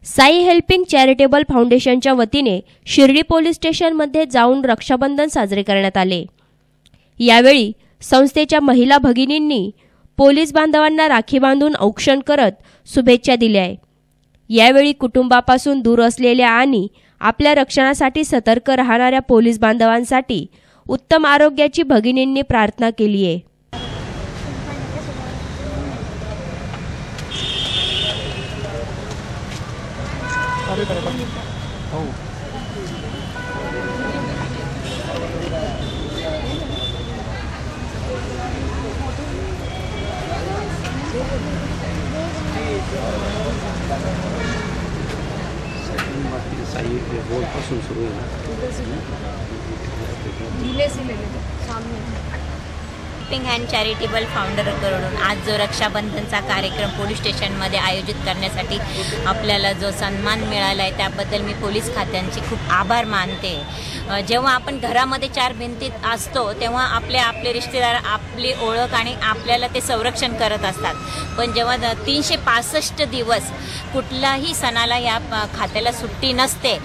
Sai helping charitable फाउंडेशनच्या वतीने Shirdi police स्टेशनमध्ये जाऊन रक्षाबंधन साजरे करण्यात आले। यावेळी संस्थेच्या महिला भगिनींनी पोलीस बांधवांना राखी बांधून औक्षण करत शुभेच्छा दिल्या। यावेळी कुटुंबापासून दूर असलेल्या आणि आपल्या रक्षणासाठी सतर्क राहणाऱ्या पोलीस बांधवांसाठी उत्तम आरोग्याची भगिनींनी प्रार्थना केली आहे। साई रोड पासून सुरू आहे हेल्पिंग हँड चॅरिटेबल फाउंडरकडून आज जो रक्षाबंधनचा कार्यक्रम पोलीस स्टेशनमध्ये आयोजित करण्यासाठी आपल्याला जो सन्मान मिळाला आहे त्याबद्दल मी पोलीस खात्यांचे खूप आभार मानते। जेव्हा आपण घरामध्ये चार भिंतीत असतो तेव्हा आपले रिश्तेदार आपली ओळख आणि आपल्याला ते संरक्षण करत असतात, पण जेव्हा 365 दिवस कुठलाही सणाला या खात्याला सुट्टी नसते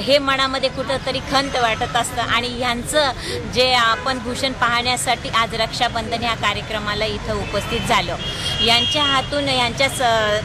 हे मनामध्ये कुठंतरी खंत वाटत असतं आणि ह्यांचं जे आपण भूषण पाहण्यासाठी आज रक्षाबंधन ह्या कार्यक्रमाला इथं उपस्थित झालो। यांच्या हातून यांच्या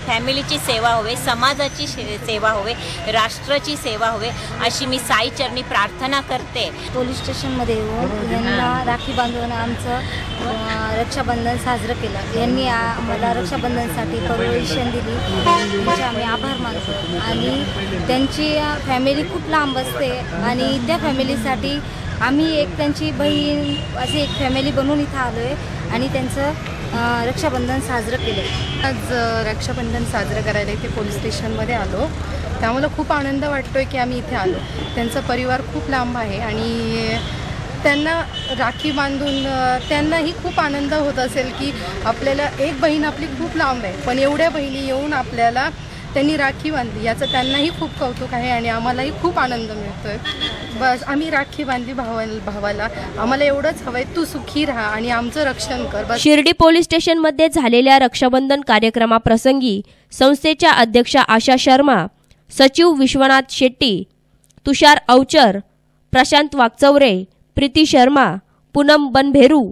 फॅमिलीची सेवा होवे, समाजाची सेवा होवे, राष्ट्राची सेवा होवे अशी मी साई चरणी प्रार्थना करते। पोलीस स्टेशनमध्ये येऊन यांना राखी बांधून आमचं रक्षाबंधन साजरं केलं। यांनी आम्हाला रक्षाबंधनसाठी परमिशन दिली, त्यांचे आम्ही आभार मानतो। आणि त्यांची फॅमिली खूप लांब असते आणि त्या फॅमिलीसाठी आम्ही एक त्यांची बहीण अशी एक फॅमिली बनवून इथं आलो आहे आणि त्यांचं रक्षाबंधन साजरं केलं। आज रक्षाबंधन साजरं करायला इथे पोलीस स्टेशनमध्ये आलो, त्यामुळे खूप आनंद वाटतो आहे की आम्ही इथे आलो। त्यांचा परिवार खूप लांब आहे आणि त्यांना राखी बांधून त्यांनाही खूप आनंद होत असेल की आपल्याला एक बहीण आपली खूप लांब आहे पण एवढ्या बहिणी येऊन आपल्याला त्यांनी राखी बांधली, याचं त्यांनाही खूप कौतुक आहे आणि आम्हालाही खूप आनंद मिळतो आहे। बस आम्ही राखी बांधली भावाला, आम्हाला एवढंच हवं आहे, तू सुखी राहा आणि आमचं रक्षण कर बस। शिर्डी पोलीस स्टेशनमध्ये झालेल्या रक्षाबंधन कार्यक्रमाप्रसंगी संस्थेच्या अध्यक्षा आशा शर्मा, सचिव विश्वनाथ शेट्टी, तुषार अवचर, प्रशांत वागचौरे, प्रीती शर्मा, पूनम बनभेरू,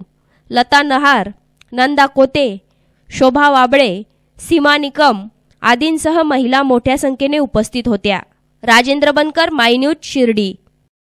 लता नहार, नंदा कोते, शोभा वाबळे, सीमा निकम आदींसह महिला मोठ्या संख्येने उपस्थित होत्या। राजेंद्र बनकर, माय न्यूज, शिर्डी।